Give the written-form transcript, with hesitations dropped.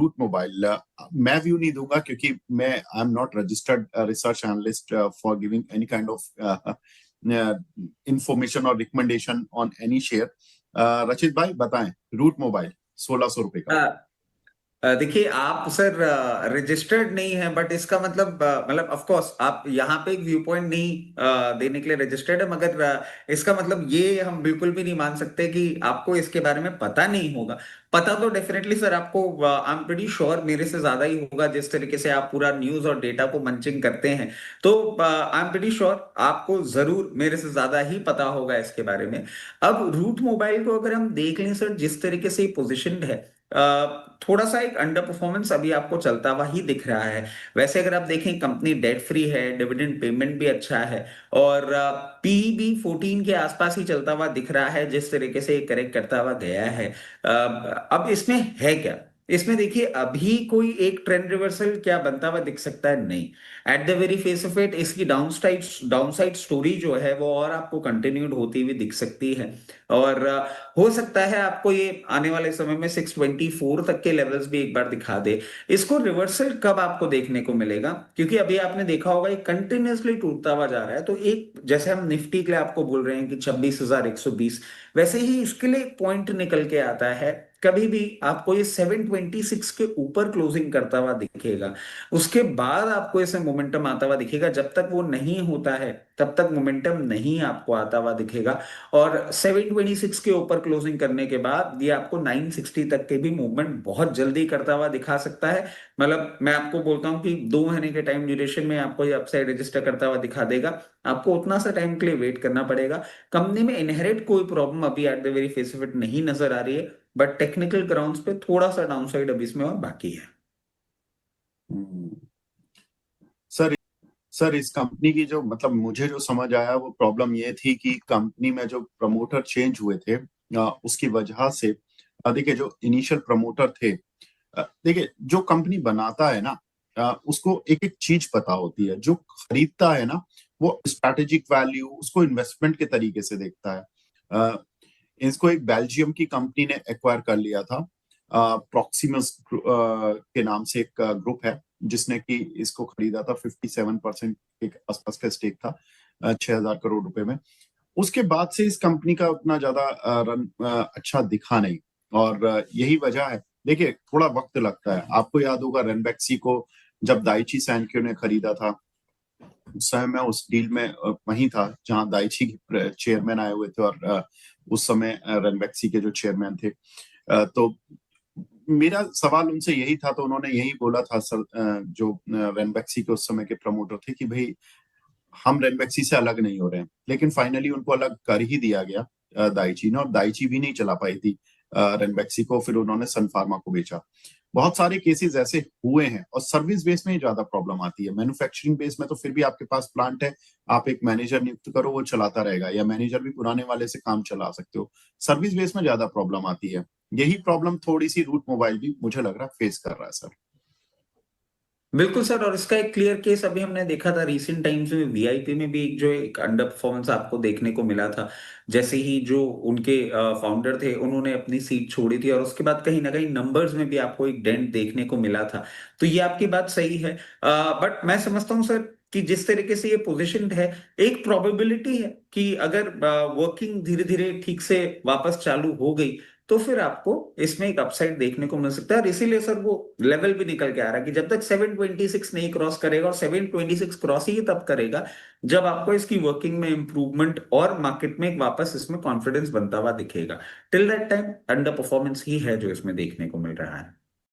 Root mobile मैं view नहीं दूंगा क्योंकि मैं I am not registered research analyst for giving any kind of information और रिकमेंडेशन ऑन एनी शेयर। रचित भाई बताएं, रूट मोबाइल 1600 रुपए का। देखिए आप सर रजिस्टर्ड नहीं है, बट इसका मतलब ऑफ कोर्स आप यहाँ पे एक व्यू पॉइंट नहीं देने के लिए रजिस्टर्ड है, मगर इसका मतलब ये हम बिल्कुल भी नहीं मान सकते कि आपको इसके बारे में पता नहीं होगा। पता तो डेफिनेटली सर आपको, आई एम प्रीटी श्योर मेरे से ज्यादा ही होगा, जिस तरीके से आप पूरा न्यूज और डेटा को मंचिंग करते हैं। तो आई एम प्रीटी श्योर आपको जरूर मेरे से ज्यादा ही पता होगा इसके बारे में। अब रूट मोबाइल को अगर हम देख लें सर, जिस तरीके से पोजिशनड है, थोड़ा सा एक अंडर परफॉर्मेंस अभी आपको चलता हुआ ही दिख रहा है। वैसे अगर आप देखें, कंपनी डेट फ्री है, डिविडेंड पेमेंट भी अच्छा है, और पी भी 14 के आसपास ही चलता हुआ दिख रहा है, जिस तरीके से करेक्ट करता हुआ गया है। अब इसमें है क्या? इसमें देखिए, अभी कोई एक ट्रेंड रिवर्सल क्या बनता हुआ दिख सकता है? नहीं। At the very face of it, इसकी डाउनसाइड स्टोरी जो है वो और आपको कंटिन्यूड होती हुई दिख सकती है। और हो सकता है आपको ये आने वाले समय में 624 तक के लेवल्स भी एक बार दिखा दे। इसको रिवर्सल कब आपको देखने को मिलेगा? क्योंकि अभी आपने देखा होगा ये कंटिन्यूअसली टूटता हुआ जा रहा है। तो एक, जैसे हम निफ्टी के लिए आपको बोल रहे हैं कि 26,120, वैसे ही इसके लिए एक पॉइंट निकल के आता है, कभी भी आपको ये 726 के ऊपर क्लोजिंग करता हुआ दिखेगा। उसके बाद आपको इसमें मोमेंटम आता हुआ दिखेगा। जब तक वो नहीं होता है तब तक मोमेंटम नहीं आपको आता हुआ दिखेगा। और 726 के ऊपर क्लोजिंग करने के बाद ये आपको 960 तक के भी मूवमेंट बहुत जल्दी करता हुआ दिखा सकता है। मतलब मैं आपको बोलता हूं कि 2 महीने के टाइम ड्यूरेशन में आपको ये अपसाइड रजिस्टर करता हुआ दिखा देगा। आपको उतना सा टाइम के लिए वेट करना पड़ेगा। कंपनी में इनहेरिट कोई प्रॉब्लम अभी at the very face of it नहीं नजर आ रही है, बट टेक्निकल ग्राउंड्स पे थोड़ा सा डाउनसाइड अभी इसमें और बाकी है। सर सर इस कंपनी की जो मतलब मुझे जो समझ आया वो प्रॉब्लम ये थी कि कंपनी में जो प्रमोटर चेंज हुए थे उसकी वजह से देखिए जो इनिशियल प्रमोटर थे, देखिए जो कंपनी बनाता है ना उसको एक एक चीज पता होती है। जो खरीदता है ना वो स्ट्रैटेजिक वैल्यू उसको इन्वेस्टमेंट के तरीके से देखता है। इसको एक बेल्जियम की कंपनी ने एक्वायर कर लिया था, प्रॉक्सिमस के नाम से एक ग्रुप है जिसने कि इसको खरीदा था। 57% के आसपास का स्टेक था 6,000 करोड़ रुपए में। उसके बाद से इस कंपनी का उतना ज्यादा रन अच्छा दिखा नहीं, और यही वजह है। देखिए थोड़ा वक्त लगता है। आपको याद होगा रेनबैक्सी को जब दाइची सैनक्यो ने खरीदा था, उस समय मैं उस डील में वहीं था जहां दाइची के चेयरमैन आए हुए थे, और उस समय रेनबैक्सी के जो चेयरमैन थे। तो मेरा सवाल उनसे यही था, तो उन्होंने यही बोला था सर, जो रेनबैक्सी के उस समय के प्रमोटर थे, कि भाई हम रेनबैक्सी से अलग नहीं हो रहे हैं। लेकिन फाइनली उनको अलग कर ही दिया गया दाइची ने, और दाइची भी नहीं चला पाई थी रेनबैक्सी को। फिर उन्होंने सन फार्मा को बेचा। बहुत सारे केसेस ऐसे हुए हैं, और सर्विस बेस में ही ज्यादा प्रॉब्लम आती है। मैन्युफैक्चरिंग बेस में तो फिर भी आपके पास प्लांट है, आप एक मैनेजर नियुक्त करो वो चलाता रहेगा, या मैनेजर भी पुराने वाले से काम चला सकते हो। सर्विस बेस में ज्यादा प्रॉब्लम आती है। यही प्रॉब्लम थोड़ी सी रूट मोबाइल भी मुझे लग रहा है फेस कर रहा है सर। बिल्कुल सर, और इसका एक क्लियर केस अभी हमने देखा था रिसेंट टाइम्स में, वीआईपी में भी एक जो एक अंडर परफॉर्मेंस आपको देखने को मिला था। जैसे ही जो उनके फाउंडर थे उन्होंने अपनी सीट छोड़ी थी, और उसके बाद कहीं ना कहीं नंबर्स में भी आपको एक डेंट देखने को मिला था। तो ये आपकी बात सही है, बट मैं समझता हूँ सर कि जिस तरीके से ये पोजीशनड है, एक प्रोबेबिलिटी है कि अगर वर्किंग धीरे धीरे ठीक से वापस चालू हो गई तो फिर आपको इसमें एक अपसाइड देखने को मिल सकता है। और इसीलिए सर वो लेवल भी निकल के आ रहा है कि जब तक 726 नहीं क्रॉस करेगा, और 726 क्रॉस ही तब करेगा जब आपको इसकी वर्किंग में इंप्रूवमेंट और मार्केट में एक वापस इसमें कॉन्फिडेंस बनता हुआ दिखेगा। Till that time under performance ही है जो इसमें देखने को मिल रहा है।